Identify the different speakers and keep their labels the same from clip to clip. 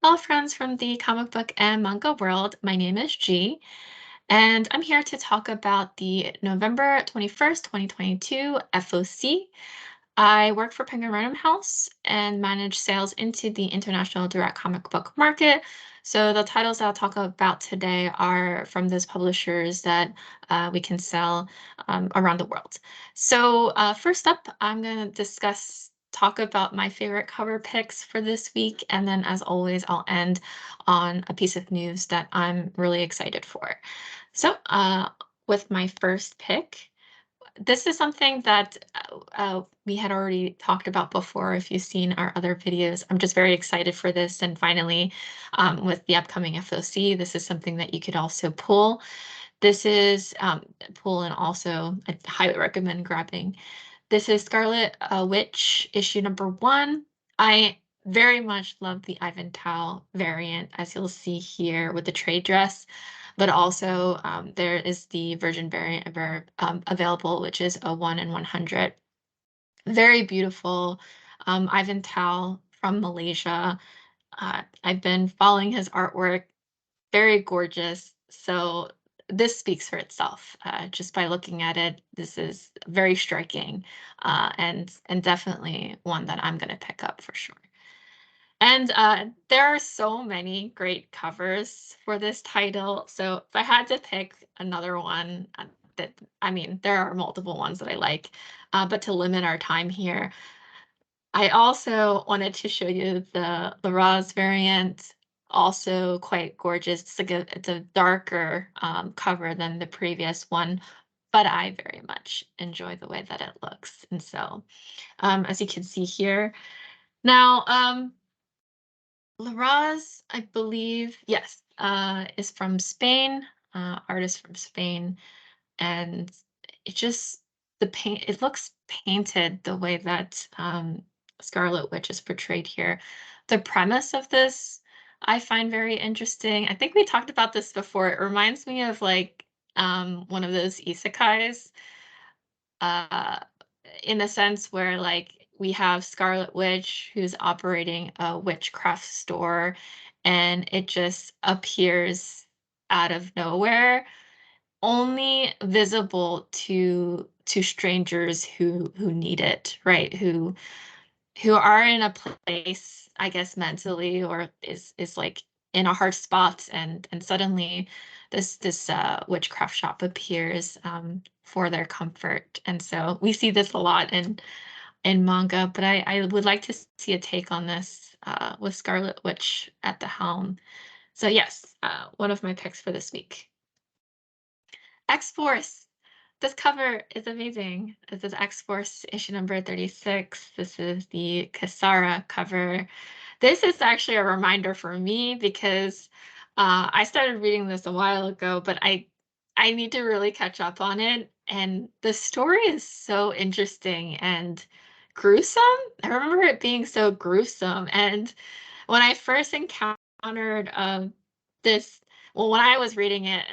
Speaker 1: Hello, friends from the comic book and manga world. My name is G, and I'm here to talk about the November 21st, 2022 FOC. I work for Penguin Random House and manage sales into the international direct comic book market. So the titles I'll talk about today are from those publishers that we can sell around the world. So first up, I'm going to talk about my favorite cover picks for this week. And then as always, I'll end on a piece of news that I'm really excited for. So with my first pick, this is something that we had already talked about before. If you've seen our other videos, I'm just very excited for this. And finally, with the upcoming FOC, this is something that you could also pull. This is pull and also I highly recommend grabbing. This is Scarlet Witch issue number 1. I very much love the Ivan Tao variant, as you'll see here with the trade dress, but also there is the version variant available, which is a 1 in 100. Very beautiful. Ivan Tao from Malaysia. I've been following his artwork, very gorgeous. So this speaks for itself. Just by looking at it, this is very striking, and definitely one that I'm going to pick up for sure. And there are so many great covers for this title. So if I had to pick another one, there are multiple ones that I like, but to limit our time here, I also wanted to show you the Laraz variant, also quite gorgeous. It's a darker cover than the previous one, but I very much enjoy the way that it looks. And so, as you can see here, now Laraz, I believe, yes, is from Spain, artist from Spain, and it just it looks painted the way that Scarlet Witch is portrayed here. The premise of this I find very interesting. I think we talked about this before. It reminds me of like one of those isekais, uh, in the sense where like we have Scarlet Witch who's operating a witchcraft store, and it just appears out of nowhere, only visible to strangers who need it, right? Who are in a place, I guess, mentally, or is like in a hard spot, and suddenly this witchcraft shop appears for their comfort. And so we see this a lot in manga, but I would like to see a take on this with Scarlet Witch at the helm. So yes, one of my picks for this week. X-Force. This cover is amazing. This is X-Force issue number 36. This is the Kasara cover. This is actually a reminder for me because I started reading this a while ago, but I need to really catch up on it. And the story is so interesting and gruesome. I remember it being so gruesome. And when I first encountered this, well, when I was reading it,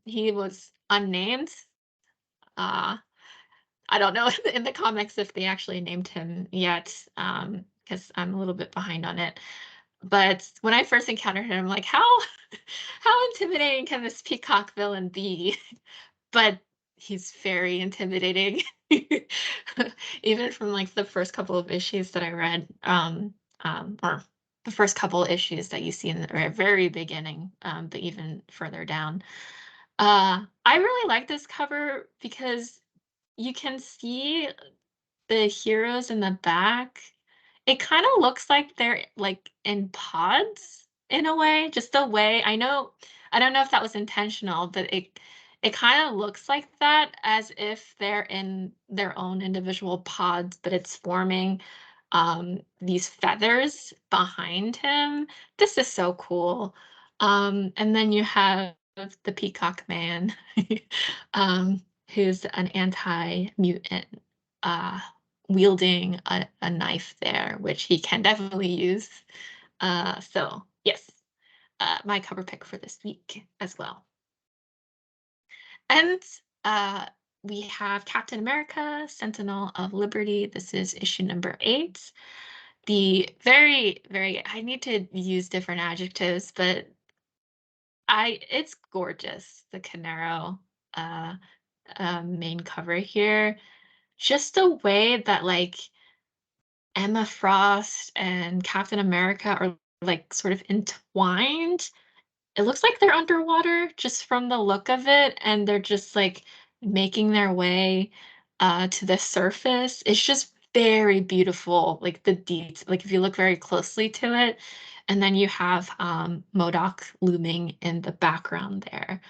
Speaker 1: he was unnamed. Uh, I don't know in the comics if they actually named him yet, because I'm a little bit behind on it. But when I first encountered him, I'm like, how intimidating can this peacock villain be? But he's very intimidating, even from like the first couple of issues that I read, or the first couple issues that you see in the very beginning, but even further down. I really like this cover because you can see the heroes in the back. It kind of looks like they're like in pods in a way, just the way I don't know if that was intentional, but it kind of looks like that, as if they're in their own individual pods, but it's forming these feathers behind him. This is so cool. And then you have the Peacock Man, who's an anti-mutant, uh, wielding a knife there, which he can definitely use. So yes, my cover pick for this week as well. And we have Captain America, Sentinel of Liberty. This is issue number 8. the very, very, I need to use different adjectives, but it's gorgeous, the Canaro uh, main cover here. Just the way that like Emma Frost and Captain America are like sort of entwined. It looks like they're underwater just from the look of it, and they're just like making their way to the surface. It's just very beautiful, like the deeds, like if you look very closely to it, and then you have Modoc looming in the background there.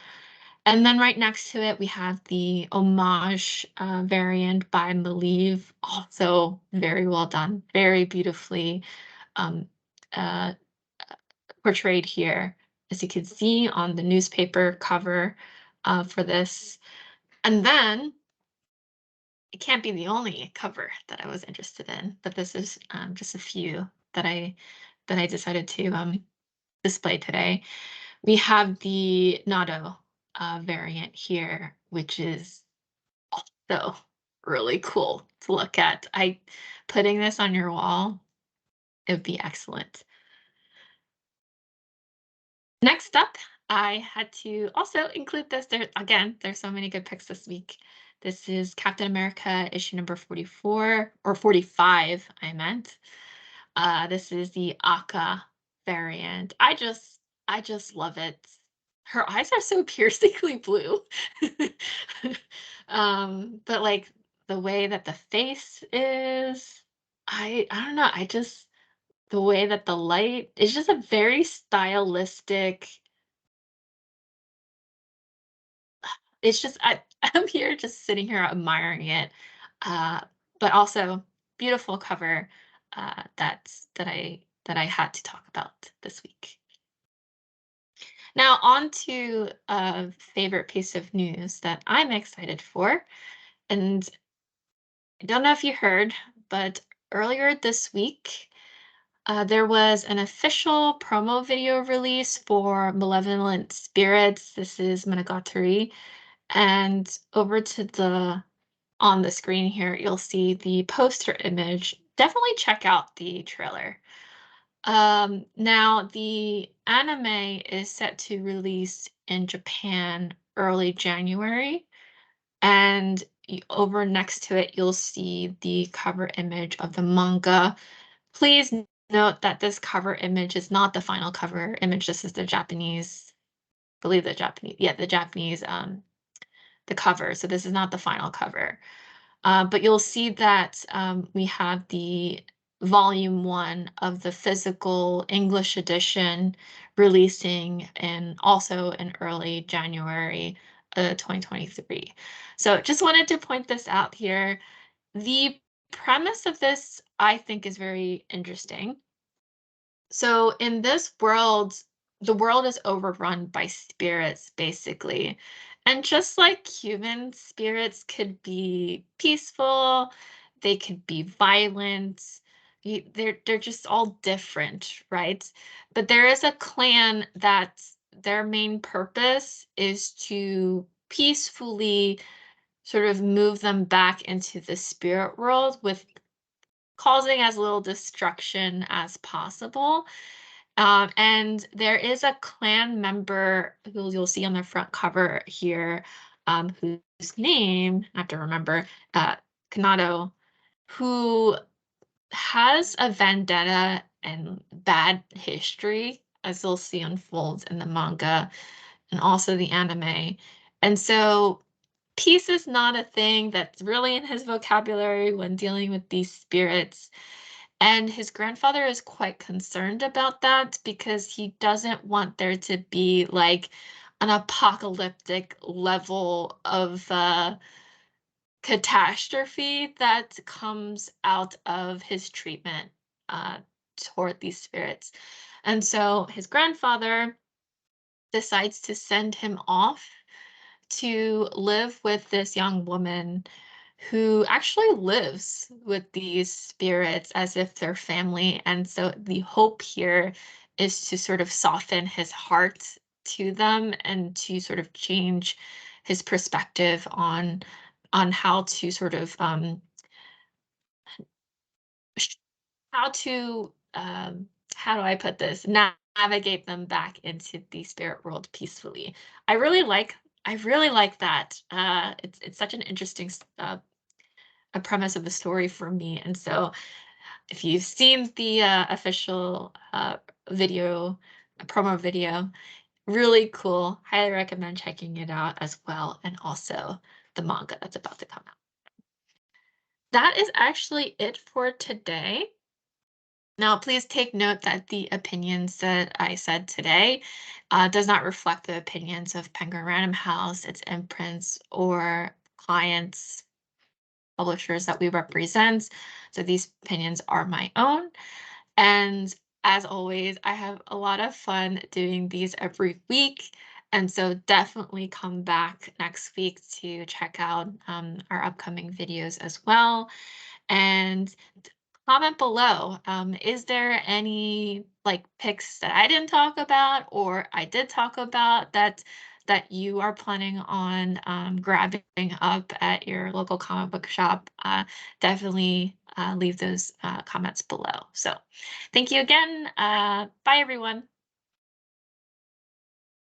Speaker 1: And then right next to it, we have the homage variant by Believe, also very well done, very beautifully um, uh, portrayed here, as you can see on the newspaper cover for this. And then it can't be the only cover that I was interested in, but this is just a few that I decided to display today. We have the Nado variant here, which is also really cool to look at. Putting this on your wall, it would be excellent. Next up, I had to also include this. There's so many good picks this week. This is Captain America issue number 44 or 45, I meant. This is the Aka variant. I just love it. Her eyes are so piercingly blue. But like the way that the face is, I don't know, the way that the light is just a very stylistic. It's just I'm here just sitting here admiring it. Uh, but also beautiful cover that I had to talk about this week. Now on to a favorite piece of news that I'm excited for. And I don't know if you heard, but earlier this week, there was an official promo video release for Malevolent Spirits. This is Mononogatari. And over to the on the screen here, you'll see the poster image. Definitely check out the trailer. Now the anime is set to release in Japan early January, and over next to it, you'll see the cover image of the manga. Please note that this cover image is not the final cover image. This is the Japanese, I believe the Japanese the cover. So this is not the final cover. But you'll see that we have the volume 1 of the physical English edition releasing and also in early January 2023. So just wanted to point this out here. The premise of this, I think, is very interesting. So in this world, the world is overrun by spirits, basically. And just like human spirits could be peaceful, they could be violent. They're just all different, right? But there is a clan that their main purpose is to peacefully sort of move them back into the spirit world with causing as little destruction as possible. And there is a clan member who you'll see on the front cover here, whose name I have to remember, Kanado, who has a vendetta and bad history, as you'll see unfolds in the manga and also the anime. And so peace is not a thing that's really in his vocabulary when dealing with these spirits. And his grandfather is quite concerned about that because he doesn't want there to be like an apocalyptic level of catastrophe that comes out of his treatment uh, toward these spirits. And so his grandfather decides to send him off to live with this young woman who actually lives with these spirits as if they're family. And so the hope here is to sort of soften his heart to them and to sort of change his perspective on how to sort of how to how do I put this? Navigate them back into the spirit world peacefully. I really like I really like that. It's such an interesting a premise of the story for me, and so if you've seen the official video, promo video, really cool. Highly recommend checking it out as well, and also the manga that's about to come out. That is actually it for today. Now, please take note that the opinions that I said today does not reflect the opinions of Penguin Random House, its imprints, or clients, publishers that we represent. So these opinions are my own. And as always, I have a lot of fun doing these every week. And so definitely come back next week to check out our upcoming videos as well. And comment below. Is there any like picks that I didn't talk about or I did talk about that you are planning on grabbing up at your local comic book shop? Definitely leave those comments below. So thank you again. Bye, everyone.